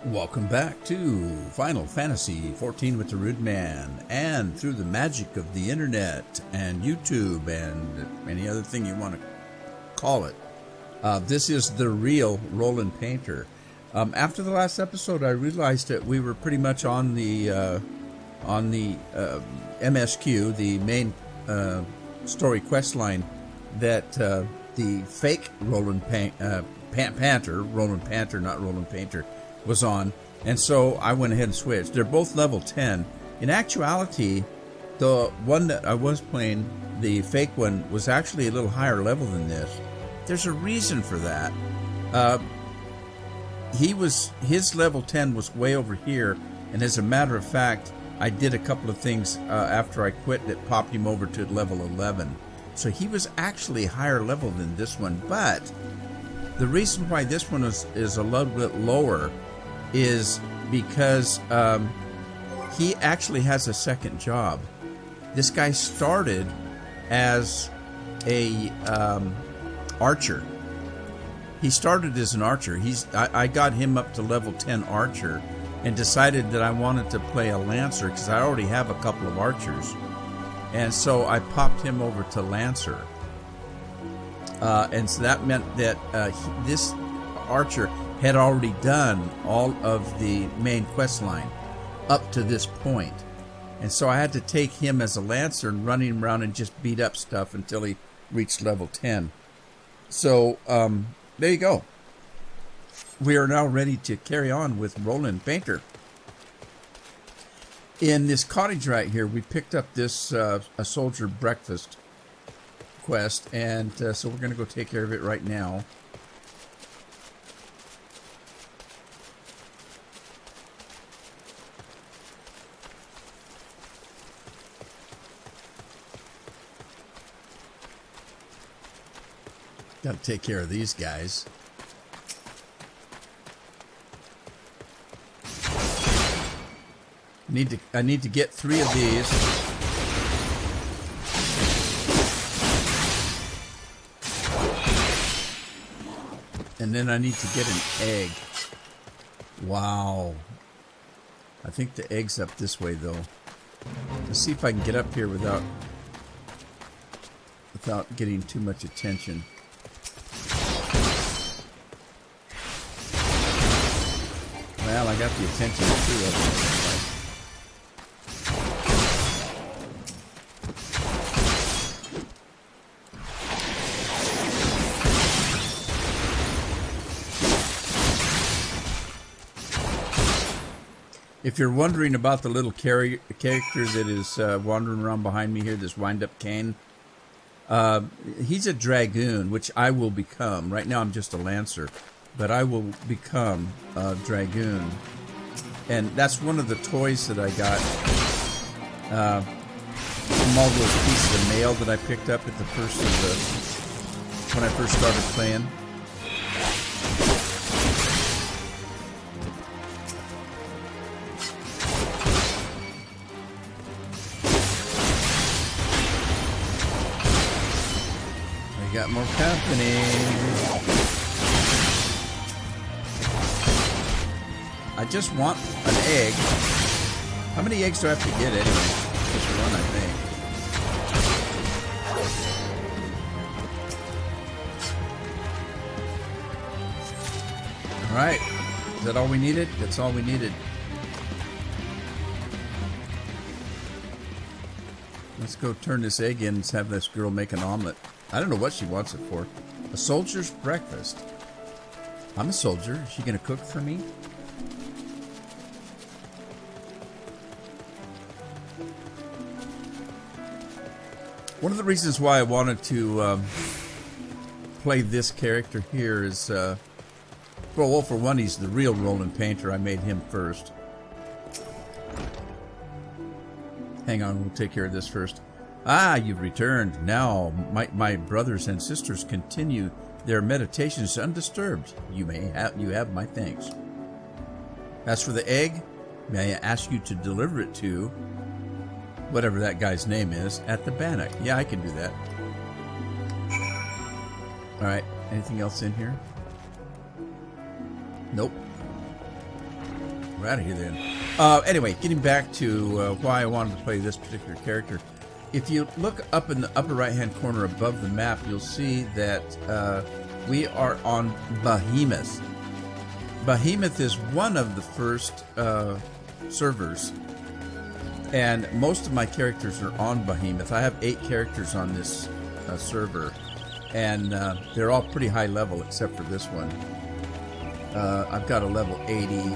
Welcome back to Final Fantasy XIV with the Rude Man, and through the magic of the internet and YouTube and any other thing you want to call it. This is the real Roland Painter. After the last episode, I realized that we were pretty much on the MSQ, the main story quest line, that the fake Roland Painter, not Roland Painter, was on, and so I went ahead and switched. They're both level 10. In actuality, the one that I was playing, the fake one, was actually a little higher level than this. There's a reason for that. His level 10 was way over here, and as a matter of fact, I did a couple of things after I quit that popped him over to level 11. So he was actually higher level than this one, but the reason why this one is a little bit lower is because he actually has a second job. This guy started as a archer. He started as an archer. I got him up to level 10 archer and decided that I wanted to play a lancer because I already have a couple of archers. And so I popped him over to lancer. And so that meant that this archer had already done all of the main quest line up to this point. And so I had to take him as a lancer and run him around and just beat up stuff until he reached level 10. So there you go. We are now ready to carry on with Roland Painter. In this cottage right here, we picked up this a soldier breakfast quest, and so we're going to go take care of it right now. Got to take care of these guys. I need to get 3 of these. And then I need to get an egg. Wow. I think the egg's up this way, though. Let's see if I can get up here without getting too much attention. Well, I got the attention of 2 of them. If you're wondering about the little character that is wandering around behind me here, this wind-up cane, he's a dragoon, which I will become. Right now I'm just a lancer, but I will become a dragoon. And that's one of the toys that I got from all those pieces of mail that I picked up at the first of when I first started playing. Got more company. I just want an egg. How many eggs do I have to get anyway? Just one, I think. Alright. Is that all we needed? That's all we needed. Let's go turn this egg in and have this girl make an omelet. I don't know what she wants it for. A soldier's breakfast. I'm a soldier. Is she going to cook for me? One of the reasons why I wanted to play this character here is, well, for one, he's the real Roland Painter. I made him first. Hang on, we'll take care of this first. Ah, you've returned. Now my brothers and sisters continue their meditations undisturbed. You have my thanks. As for the egg, may I ask you to deliver it to whatever that guy's name is at the Bannock. Yeah, I can do that. All right. Anything else in here? Nope. We're out of here then. Anyway, getting back to why I wanted to play this particular character. If you look up in the upper right-hand corner above the map, you'll see that we are on Behemoth. Behemoth is one of the first servers, and most of my characters are on Behemoth. I have 8 characters on this server, and they're all pretty high level except for this one. I've got a level 80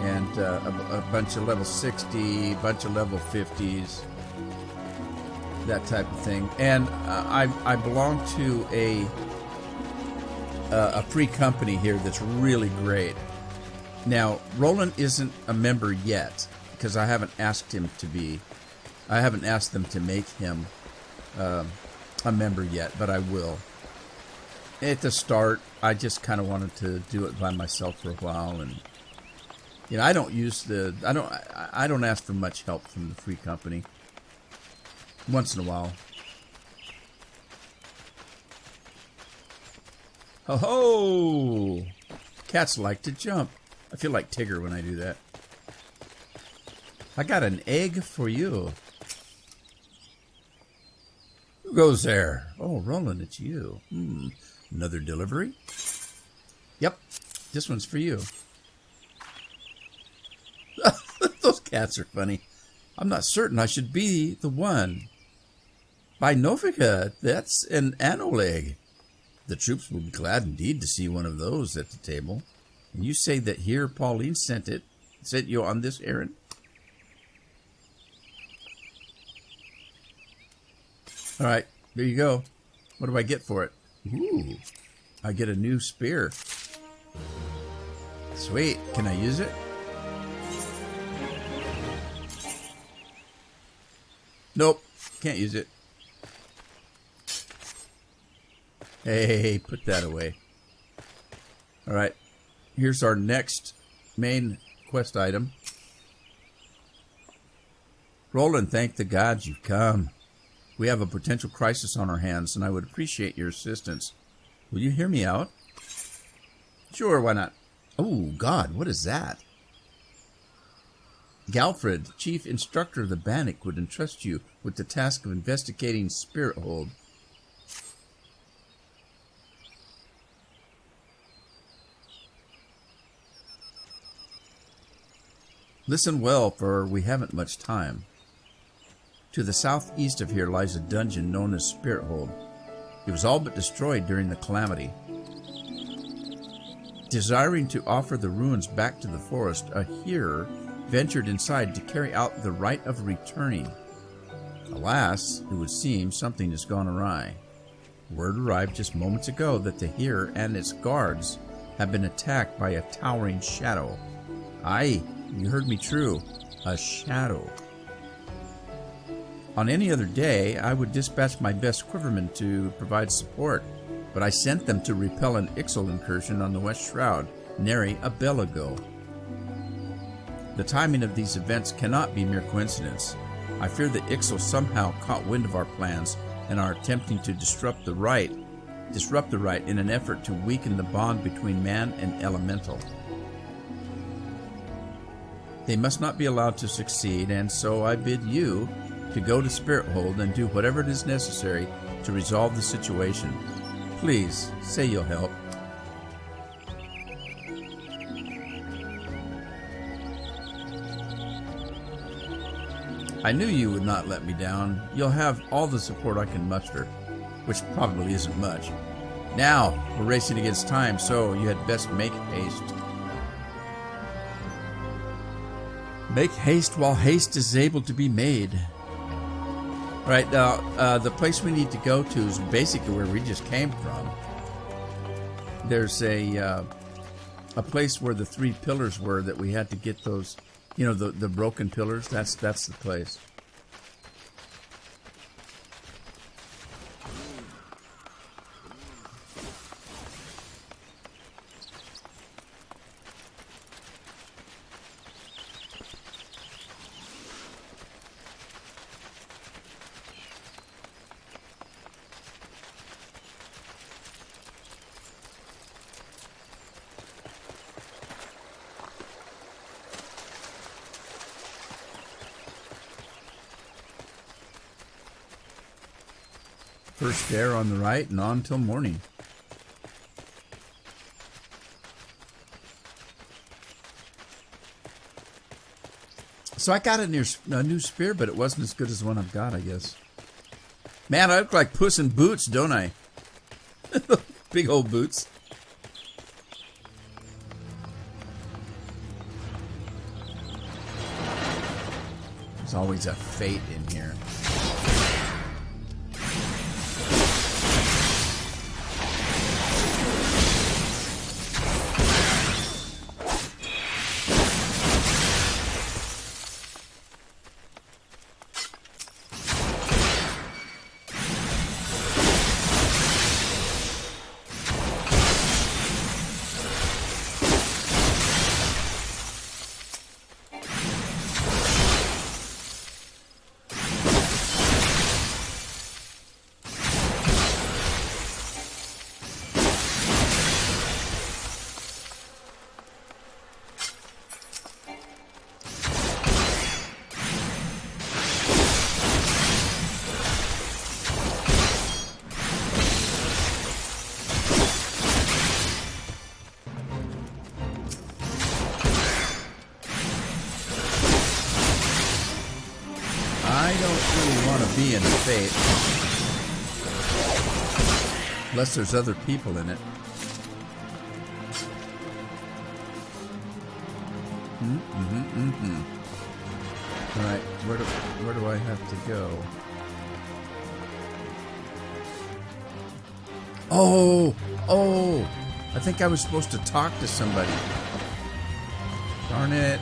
and a bunch of level 60, a bunch of level 50s, that type of thing. And I belong to a free company here that's really great. Now, Roland isn't a member yet because I haven't asked him to be. I haven't asked them to make him a member yet, but I will. At the start, I just kind of wanted to do it by myself for a while, and you know, I don't ask for much help from the free company. Once in a while. Ho ho! Cats like to jump. I feel like Tigger when I do that. I got an egg for you. Who goes there? Oh, Roland, it's you. Another delivery? Yep, this one's for you. Those cats are funny. I'm not certain I should be the one. By Novika, that's an Anoleg. The troops will be glad indeed to see one of those at the table. And you say that here Pauline sent you on this errand? All right, there you go. What do I get for it? Ooh, I get a new spear. Sweet. Can I use it? Nope, can't use it. Hey, put that away. All right, here's our next main quest item. Roland, thank the gods you've come. We have a potential crisis on our hands, and I would appreciate your assistance. Will you hear me out? Sure, why not? Oh, God, what is that? Galfred, chief instructor of the Bannock, would entrust you with the task of investigating Spirit Hold. Listen well, for we haven't much time. To the southeast of here lies a dungeon known as Spirit Hold. It was all but destroyed during the calamity. Desiring to offer the ruins back to the forest, a hearer ventured inside to carry out the rite of returning. Alas, it would seem something has gone awry. Word arrived just moments ago that the hearer and its guards have been attacked by a towering shadow. Aye, you heard me true, a shadow. On any other day, I would dispatch my best quivermen to provide support, but I sent them to repel an Ixal incursion on the West Shroud, nary a bell ago. The timing of these events cannot be mere coincidence. I fear that Ixal somehow caught wind of our plans and are attempting to disrupt the rite in an effort to weaken the bond between man and elemental. They must not be allowed to succeed, and so I bid you to go to Spirit Hold and do whatever it is necessary to resolve the situation. Please, say you'll help. I knew you would not let me down. You'll have all the support I can muster, which probably isn't much. Now, we're racing against time, so you had best make haste. Make haste while haste is able to be made. Right, now, the place we need to go to is basically where we just came from. There's a place where the 3 pillars were that we had to get those, you know, the broken pillars. That's the place. First stair on the right and on till morning. So I got a new spear, but it wasn't as good as the one I've got, I guess. Man, I look like Puss in Boots, don't I? Big old boots. There's always a fate in here. I don't really want to be in the fate. Unless there's other people in it. Alright, where do I have to go? Oh! I think I was supposed to talk to somebody. Darn it.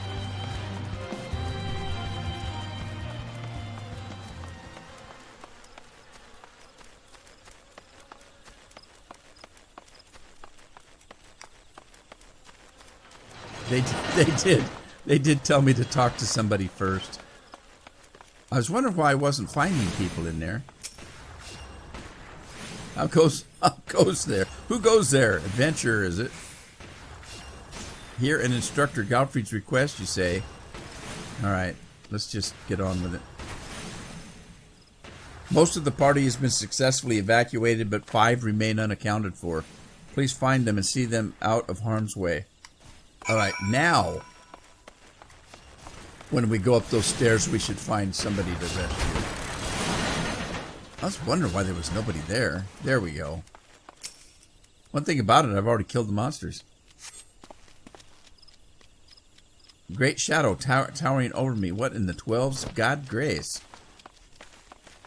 They did tell me to talk to somebody first. I was wondering why I wasn't finding people in there. How goes there? Who goes there? Adventurer, is it? Hear an instructor Godfrey's request, you say. Alright, let's just get on with it. Most of the party has been successfully evacuated, but 5 remain unaccounted for. Please find them and see them out of harm's way. Alright, now, when we go up those stairs, we should find somebody to rescue. I was wondering why there was nobody there. There we go. One thing about it, I've already killed the monsters. Great shadow towering over me. What in the 12's God grace?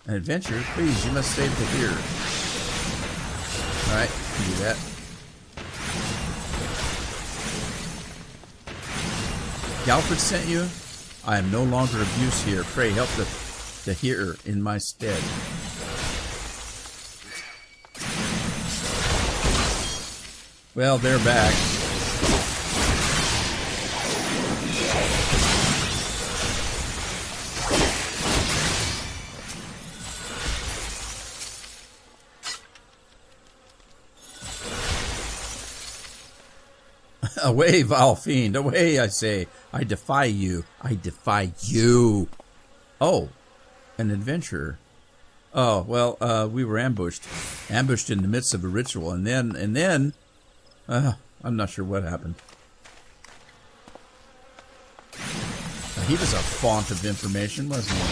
An adventure? Please, you must save the here. Alright, can do that. Galfred sent you? I am no longer of use here. Pray help the hearer in my stead. Well, they're back. Away, vile fiend. Away, I say. I defy you. I defy you. Oh, an adventurer. Oh, well, we were ambushed. Ambushed in the midst of a ritual. And then, I'm not sure what happened. He was a font of information, wasn't he?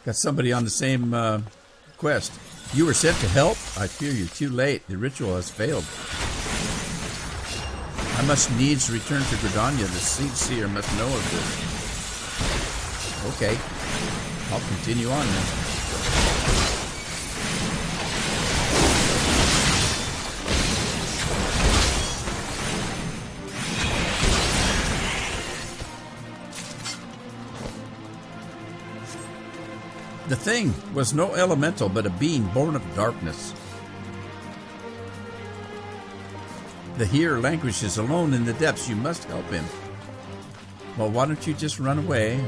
Got somebody on the same quest. You were sent to help? I fear you're too late. The ritual has failed. I must needs return to Gridania. The seer must know of this. Okay. I'll continue on then. The thing was no elemental, but a being born of darkness. The hearer languishes alone in the depths. You must help him. Well, why don't you just run away?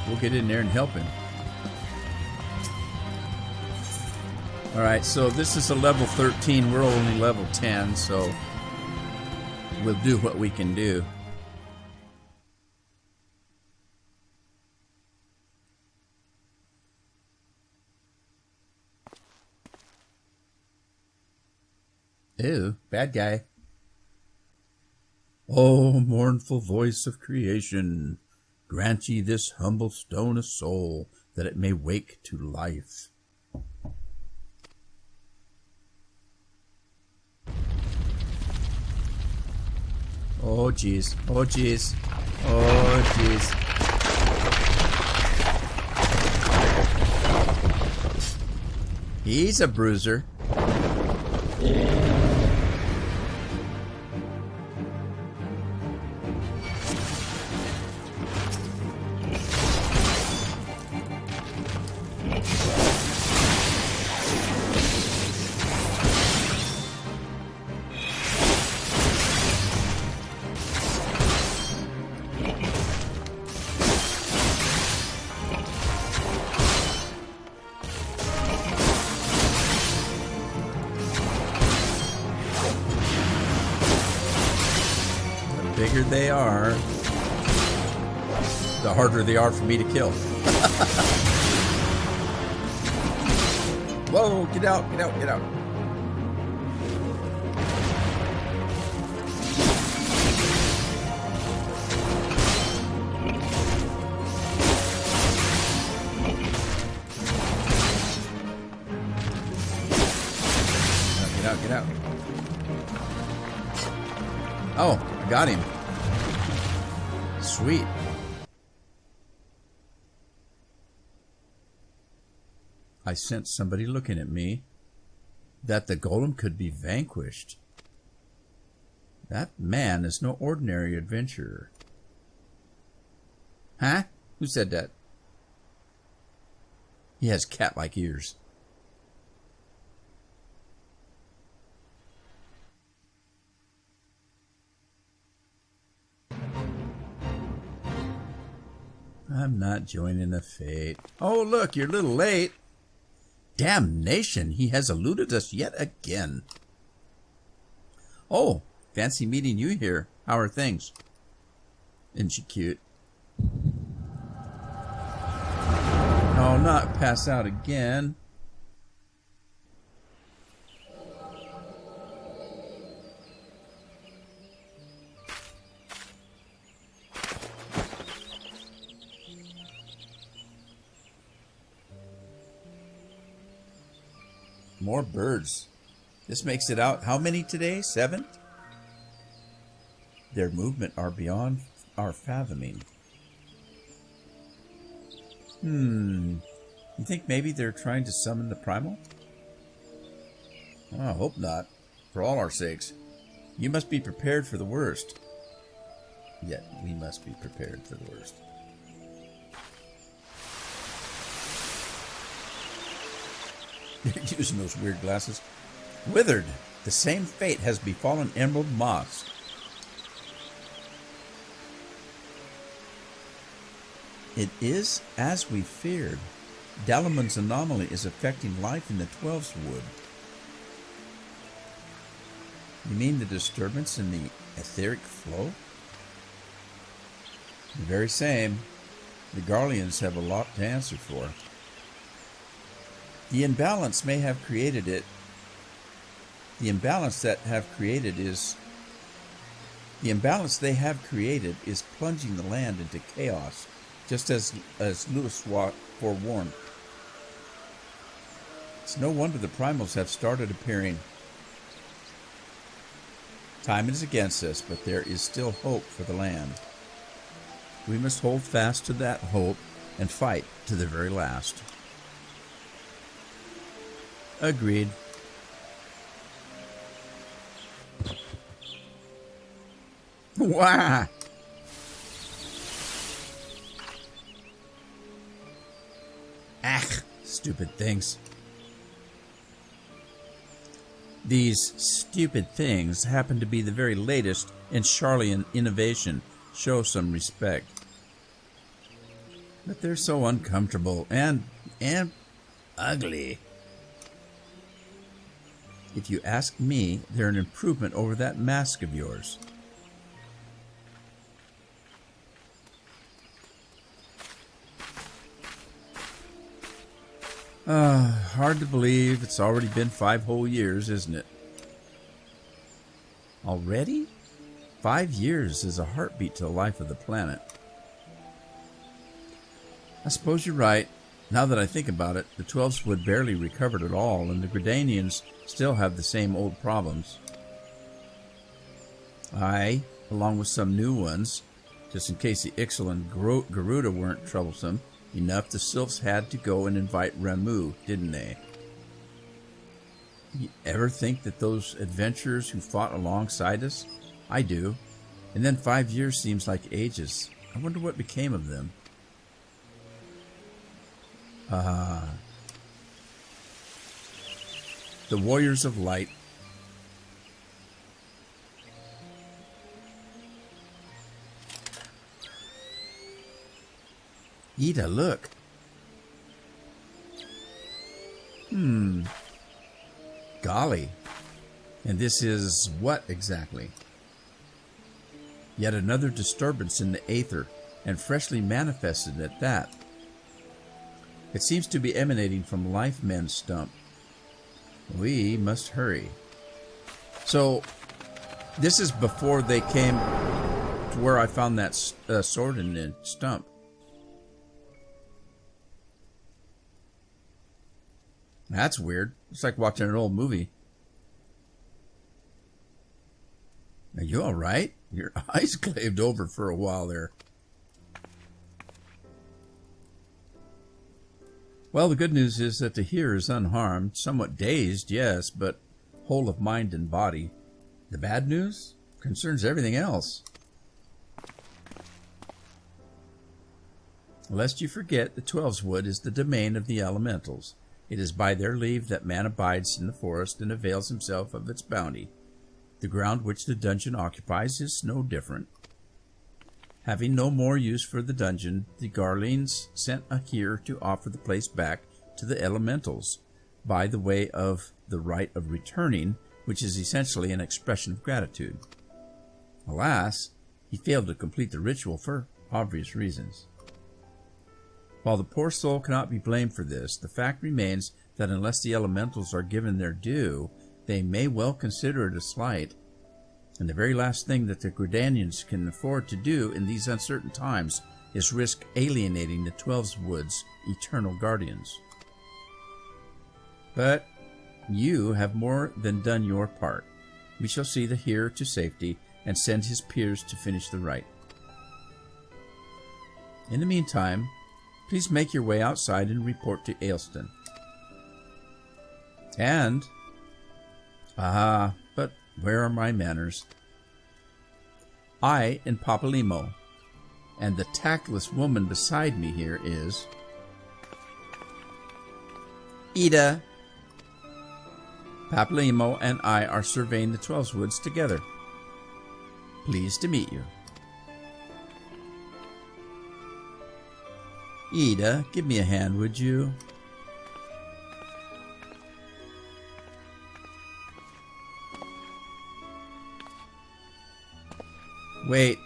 We'll get in there and help him. Alright, so this is a level 13. We're only level 10, so we'll do what we can do. Ew, bad guy. Oh, mournful voice of creation, grant ye this humble stone a soul, that it may wake to life. Oh, jeez. Oh, jeez. Oh, jeez. He's a bruiser. The bigger they are, the harder they are for me to kill. Whoa, get out, get out, get out. Get out, get out. Oh, I got him. Sweet. I sensed somebody looking at me. That the golem could be vanquished. That man is no ordinary adventurer. Huh? Who said that? He has cat-like ears. I'm not joining the fate. Oh, look, you're a little late. Damnation, he has eluded us yet again. Oh, fancy meeting you here. How are things? Isn't she cute? Oh, not pass out again. More birds. This makes it out. How many today? 7? Their movement are beyond our fathoming. You think maybe they're trying to summon the primal? Oh, I hope not. For all our sakes. You must be prepared for the worst. Yet we must be prepared for the worst. They're using those weird glasses. Withered. The same fate has befallen Emerald Moss. It is as we feared. Dalaman's anomaly is affecting life in the 12's wood. You mean the disturbance in the etheric flow? The very same. The Garleans have a lot to answer for. The imbalance may have created it. The imbalance they have created is plunging the land into chaos, just as Lewis forewarned. It's no wonder the primals have started appearing. Time is against us, but there is still hope for the land. We must hold fast to that hope and fight to the very last. Agreed. Wah! Ach, stupid things. These stupid things happen to be the very latest in Charlian innovation. Show some respect. But they're so uncomfortable and ugly. If you ask me, they're an improvement over that mask of yours. Hard to believe it's already been 5 whole years, isn't it? Already? 5 years is a heartbeat to the life of the planet. I suppose you're right. Now that I think about it, the 12s would barely recovered at all, and the Gridanians still have the same old problems. Aye, along with some new ones, just in case the Ixal and Garuda weren't troublesome enough, the Sylphs had to go and invite Ramu, didn't they? You ever think that those adventurers who fought alongside us? I do. And then 5 years seems like ages. I wonder what became of them. The Warriors of Light. Ida, look. Golly. And this is what exactly? Yet another disturbance in the aether, and freshly manifested at that. It seems to be emanating from Life Men's stump. We must hurry. So, this is before they came to where I found that sword in the stump. That's weird. It's like watching an old movie. Are you all right? Your eyes glazed over for a while there. Well, the good news is that the hearer is unharmed, somewhat dazed, yes, but whole of mind and body. The bad news concerns everything else. Lest you forget, the 12's wood is the domain of the elementals. It is by their leave that man abides in the forest and avails himself of its bounty. The ground which the dungeon occupies is no different. Having no more use for the dungeon, the Garleans sent a hearer to offer the place back to the elementals by the way of the rite of returning, which is essentially an expression of gratitude. Alas, he failed to complete the ritual for obvious reasons. While the poor soul cannot be blamed for this, the fact remains that unless the elementals are given their due, they may well consider it a slight. And the very last thing that the Gridanians can afford to do in these uncertain times is risk alienating the 12's Wood's eternal guardians. But you have more than done your part. We shall see the hearer to safety and send his peers to finish the rite. In the meantime, please make your way outside and report to Ailston. And... but where are my manners? I and Papalimo, and the tactless woman beside me here is... Ida. Papalimo and I are surveying the 12's Woods together. Pleased to meet you. Ida, give me a hand, would you? Wait,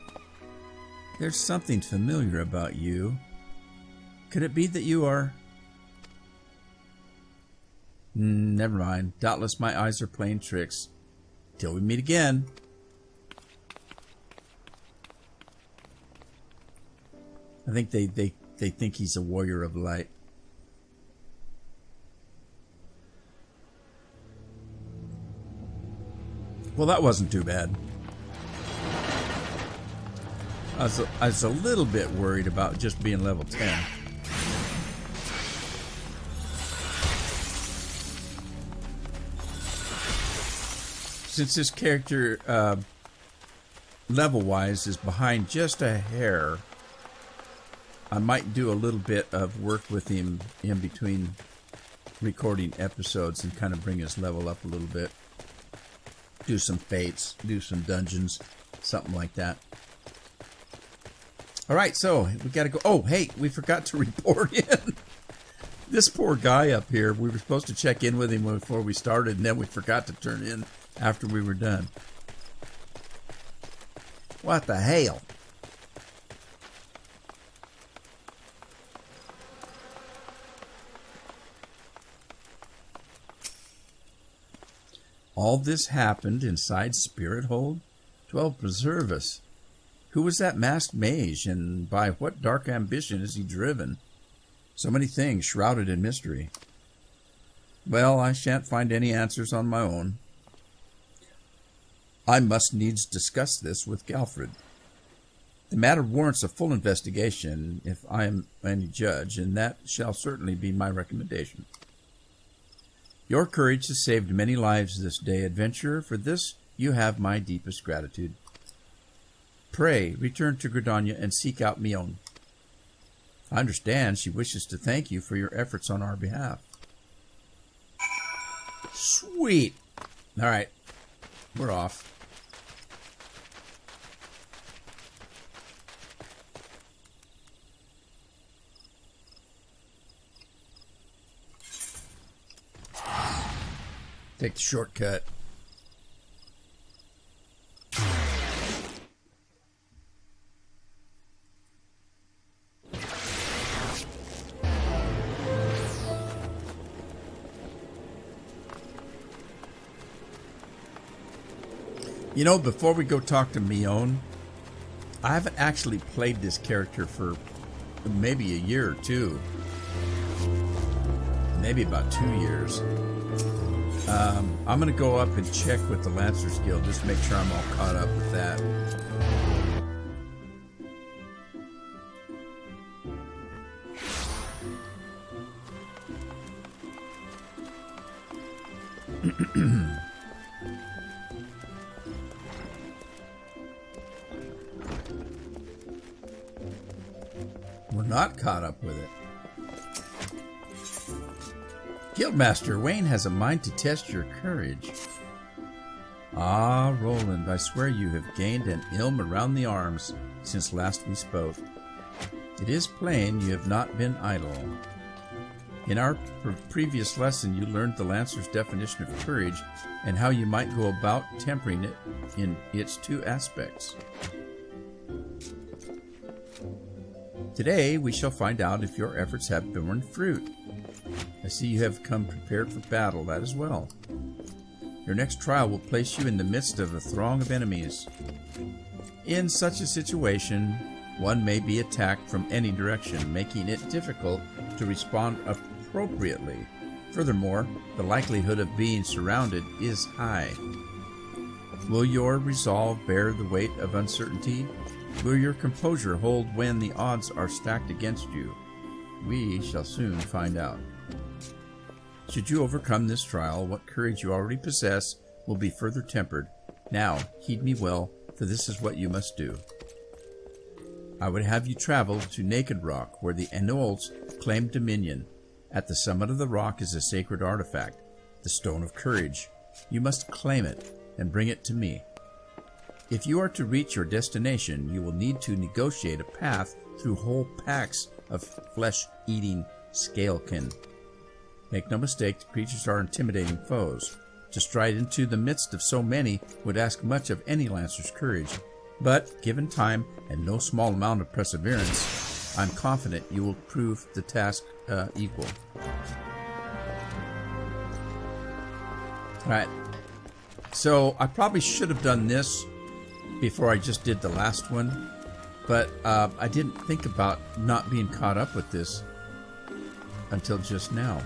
there's something familiar about you. Could it be that you are... Never mind. Doubtless my eyes are playing tricks. Till we meet again. I think they think he's a warrior of light. Well, that wasn't too bad. I was a little bit worried about just being level 10. Since this character, level-wise, is behind just a hair, I might do a little bit of work with him in between recording episodes and kind of bring his level up a little bit. Do some fates, do some dungeons, something like that. Alright, so we gotta go. Oh, hey, we forgot to report in. This poor guy up here, we were supposed to check in with him before we started, and then we forgot to turn in after we were done. What the hell? All this happened inside Spirit Hold? 12 preserve us. Who was that masked mage, and by what dark ambition is he driven? So many things shrouded in mystery. Well, I shan't find any answers on my own. I must needs discuss this with Galfred. The matter warrants a full investigation, if I am any judge, and that shall certainly be my recommendation. Your courage has saved many lives this day, adventurer. For this you have my deepest gratitude. Pray, return to Gridania and seek out Mion. I understand she wishes to thank you for your efforts on our behalf. Sweet. All right. We're off. Take the shortcut. You know, before we go talk to Mion, I haven't actually played this character for maybe a year or two. Maybe about 2 years. I'm going to go up and check with the Lancers Guild, just to make sure I'm all caught up with that. We're not caught up with it. Guildmaster, Wayne has a mind to test your courage. Ah, Roland, I swear you have gained an ilm around the arms since last we spoke. It is plain you have not been idle. In our previous lesson, you learned the Lancer's definition of courage and how you might go about tempering it in its two aspects. Today, we shall find out if your efforts have borne fruit. I see you have come prepared for battle, that as well. Your next trial will place you in the midst of a throng of enemies. In such a situation, one may be attacked from any direction, making it difficult to respond appropriately. Furthermore, the likelihood of being surrounded is high. Will your resolve bear the weight of uncertainty? Will your composure hold when the odds are stacked against you? We shall soon find out. Should you overcome this trial, what courage you already possess will be further tempered. Now, heed me well, for this is what you must do. I would have you travel to Naked Rock, where the Enols claim dominion. At the summit of the rock is a sacred artifact, the Stone of Courage. You must claim it and bring it to me. If you are to reach your destination, you will need to negotiate a path through whole packs of flesh-eating scalekin. Make no mistake, the creatures are intimidating foes. To stride into the midst of so many would ask much of any Lancer's courage. But, given time and no small amount of perseverance, I'm confident you will prove the task equal. Alright, so I probably should have done this before I just did the last one, but I didn't think about not being caught up with this until just now.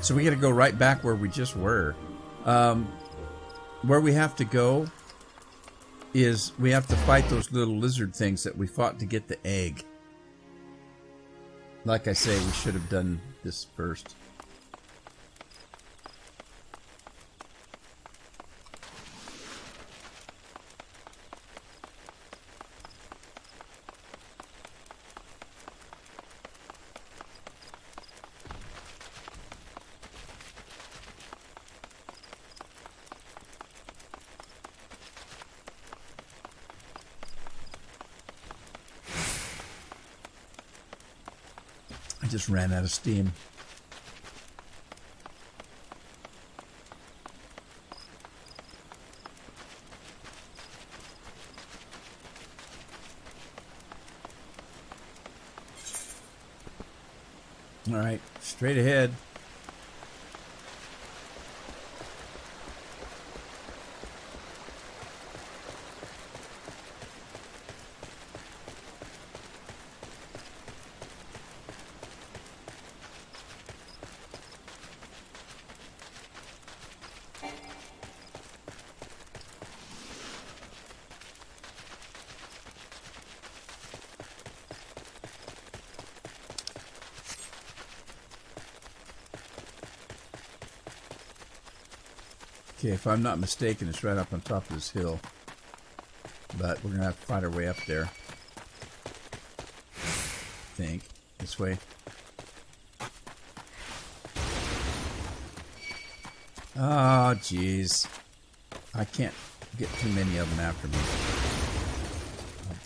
So we got to go right back where we just were. Where we have to go is we have to fight those little lizard things that we fought to get the egg. Like I say, we should have done this first. just ran out of steam. All right, straight ahead. Okay, if I'm not mistaken, it's right up on top of this hill. But we're going to have to find our way up there. I think. This way. Oh, jeez. I can't get too many of them after me.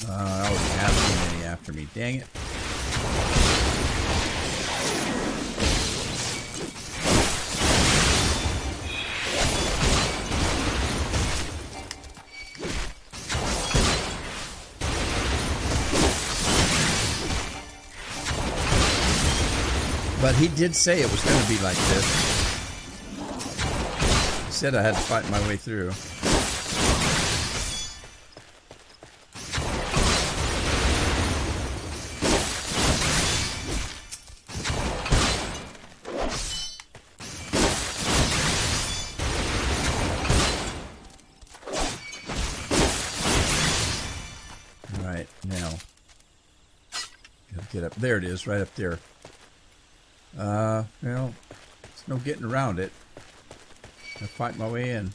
I already have too many after me. Dang it. But he did say it was going to be like this. He said I had to fight my way through. All right, now. Get up. There it is, right up there. Well, there's no getting around it. I'll fight my way in.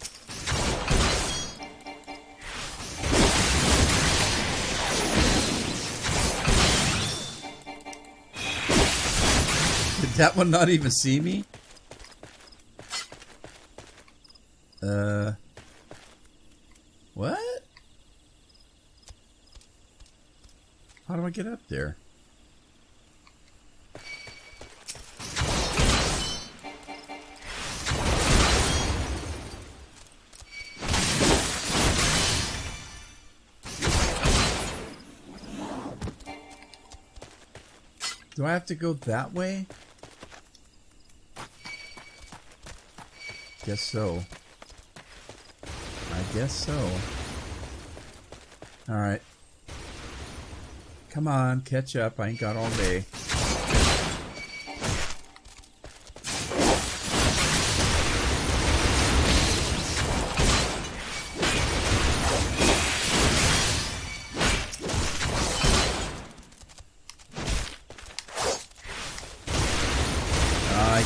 Did that one not even see me? What? How do I get up there? Do I have to go that way? Guess so. I guess so. Alright. Come on, catch up. I ain't got all day.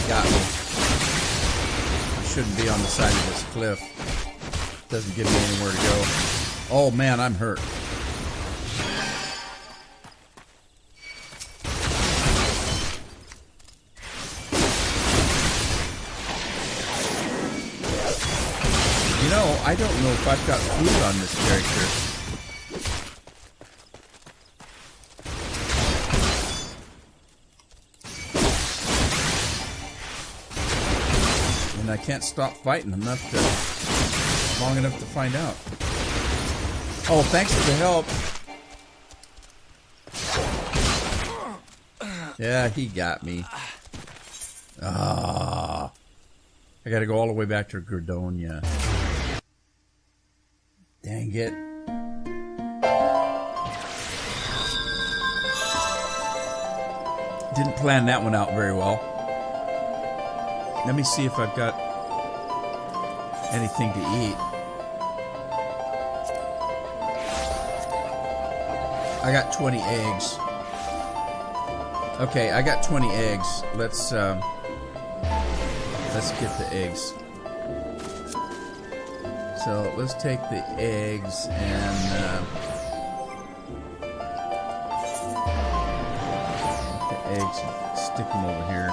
Got me. I shouldn't be on the side of this cliff. Doesn't give me anywhere to go. Oh man, I'm hurt. You know, I don't know if I've got food on this character. I can't stop fighting long enough to find out. Oh, thanks for the help. Yeah, he got me. Ah, I gotta go all the way back to Gordonia. Dang it. Didn't plan that one out very well. Let me see if I've got anything to eat. I got 20 eggs. Okay, I got 20 eggs. Let's get the eggs. So let's take the eggs and the eggs, stick them over here.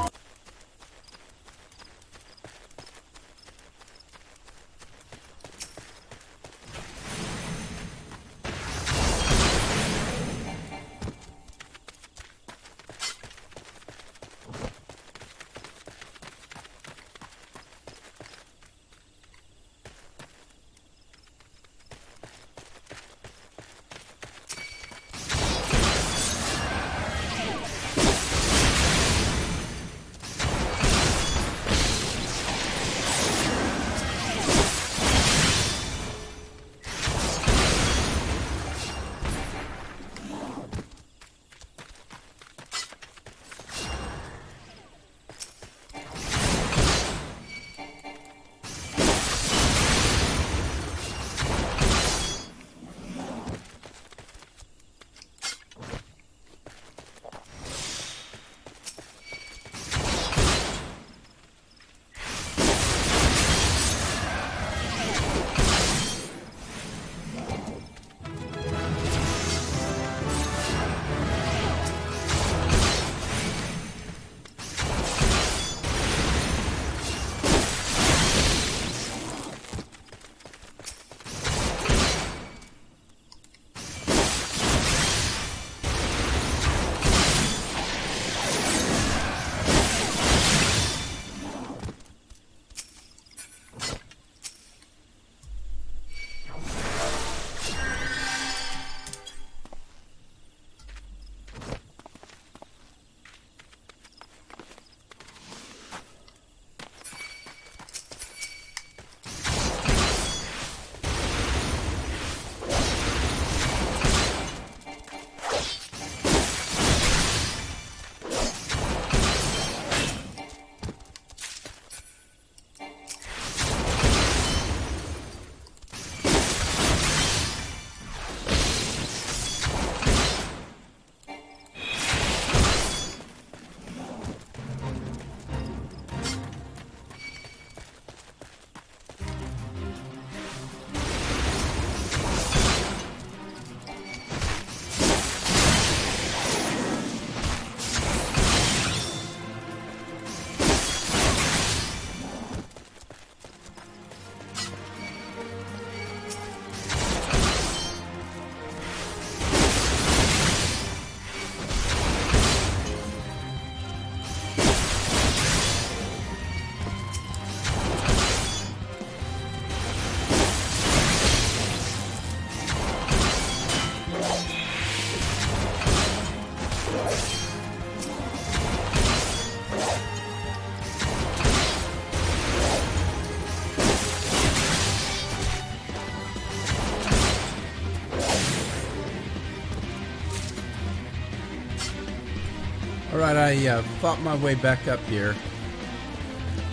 Alright, I fought my way back up here.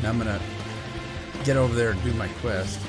Now I'm gonna get over there and do my quest.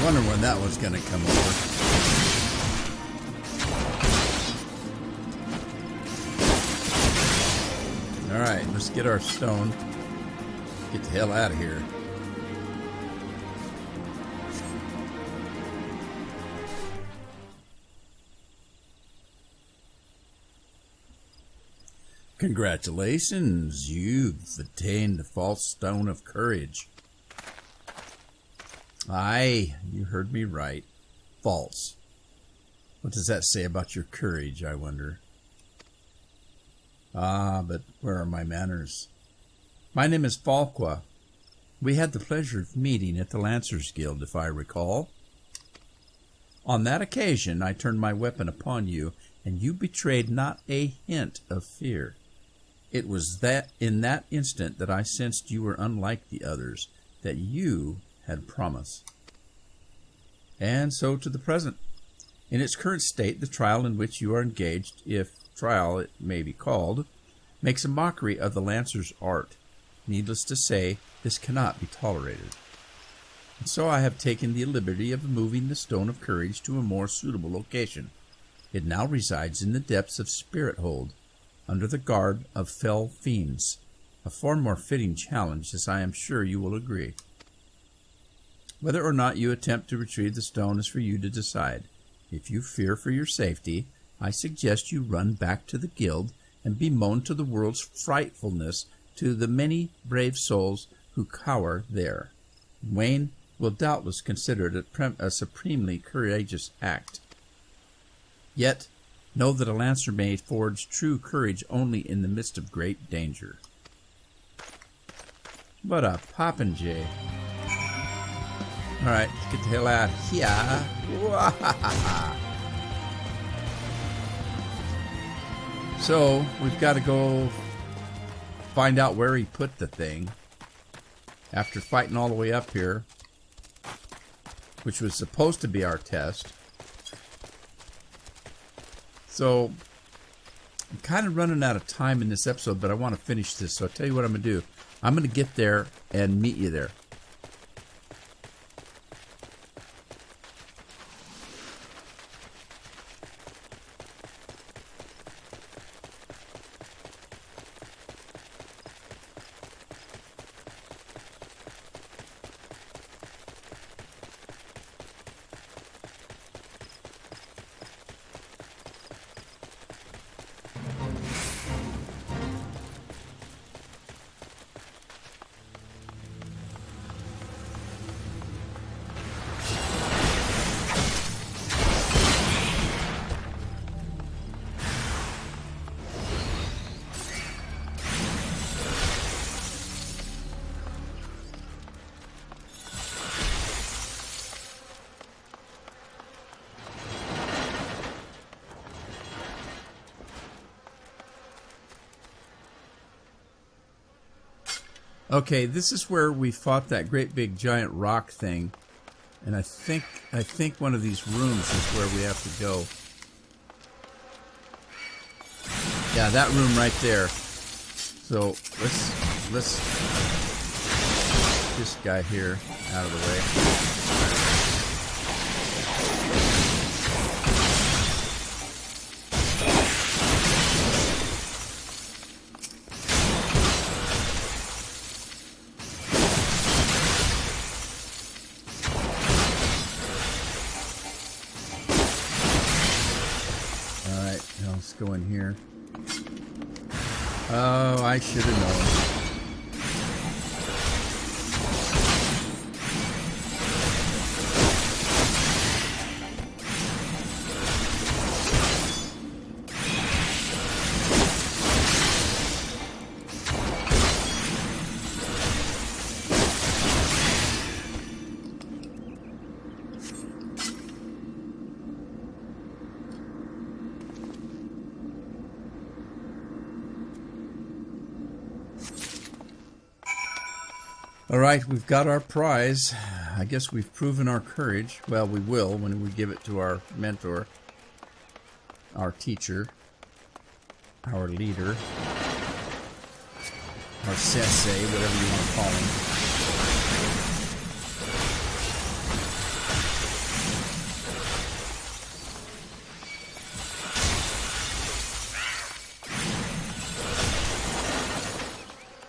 Wondering when that was going to come over. Alright, let's get our stone. Get the hell out of here. Congratulations, you've attained the false stone of courage. Aye, you heard me right. False. What does that say about your courage, I wonder? Ah, but where are my manners? My name is Falqua. We had the pleasure of meeting at the Lancers Guild, if I recall. On that occasion, I turned my weapon upon you, and you betrayed not a hint of fear. It was that in that instant that I sensed you were unlike the others, that you had promise. And so to the present. In its current state, the trial in which you are engaged, if trial it may be called, makes a mockery of the Lancer's art. Needless to say, this cannot be tolerated. And so I have taken the liberty of moving the Stone of Courage to a more suitable location. It now resides in the depths of Spirit Hold, under the guard of fell fiends. A far more fitting challenge, as I am sure you will agree. Whether or not you attempt to retrieve the stone is for you to decide. If you fear for your safety, I suggest you run back to the guild and bemoan to the world's frightfulness to the many brave souls who cower there. Wayne will doubtless consider it a supremely courageous act. Yet, know that a lancer may forge true courage only in the midst of great danger. What a popinjay. Alright, let's get the hell out of here. So, we've got to go find out where he put the thing. After fighting all the way up here, which was supposed to be our test. So, I'm kind of running out of time in this episode, but I want to finish this. So I'll tell you what I'm going to do. I'm going to get there and meet you there. Okay, this is where we fought that great big giant rock thing, and I think one of these rooms is where we have to go. Yeah, that room right there. So let's get this guy here out of the way. Let's go in here. Oh, I should have known. All right, we've got our prize. I guess we've proven our courage. Well, we will when we give it to our mentor, our teacher, our leader, our sensei, whatever you want to call him.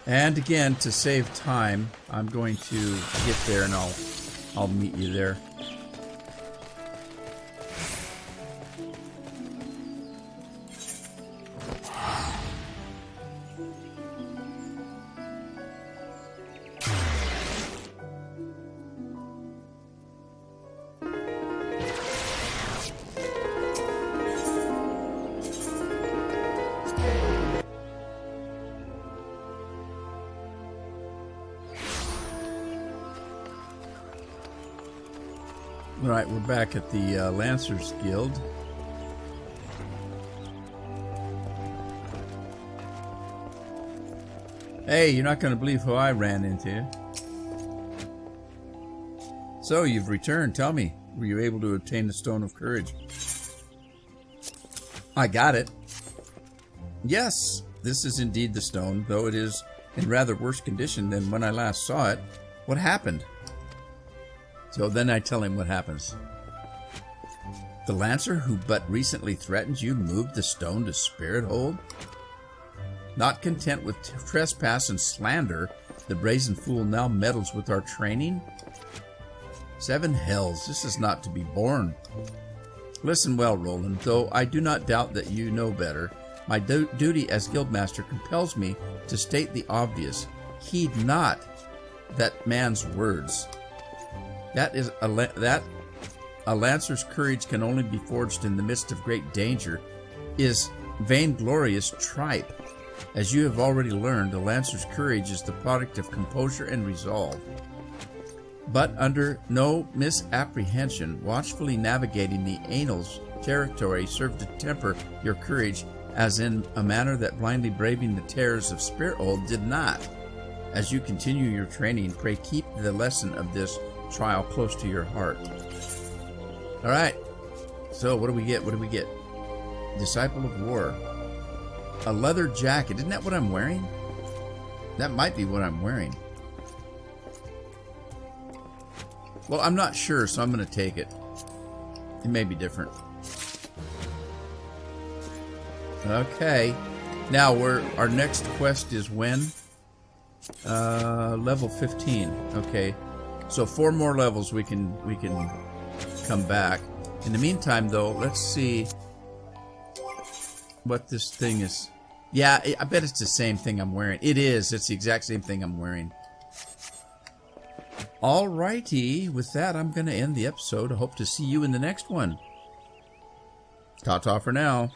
And again, to save time, I'm going to get there and I'll meet you there. Alright, we're back at the Lancers Guild. Hey, you're not going to believe who I ran into. So, you've returned. Tell me, were you able to obtain the Stone of Courage? I got it. Yes, this is indeed the stone, though it is in rather worse condition than when I last saw it. What happened? So then I tell him what happens. The Lancer who but recently threatened you moved the stone to Spirit Hold? Not content with trespass and slander, the brazen fool now meddles with our training? 7 hells, this is not to be borne. Listen well, Roland, though I do not doubt that you know better. My duty as Guildmaster compels me to state the obvious. Heed not that man's words. That a Lancer's courage can only be forged in the midst of great danger is vainglorious tripe. As you have already learned, a Lancer's courage is the product of composure and resolve. But under no misapprehension, watchfully navigating the Annals territory served to temper your courage, as in a manner that blindly braving the terrors of Spirit Hold did not. As you continue your training, pray keep the lesson of this trial close to your heart. Alright, so what do we get? What do we get? Disciple of War. A leather jacket. Isn't that what I'm wearing? That might be what I'm wearing. Well, I'm not sure, so I'm going to take it. It may be different. Okay. Now, our next quest is when? Level 15. Okay. So 4 more levels we can come back. In the meantime, though, let's see what this thing is. Yeah, I bet it's the same thing I'm wearing. It is. It's the exact same thing I'm wearing. Alrighty. With that, I'm going to end the episode. I hope to see you in the next one. Ta-ta for now.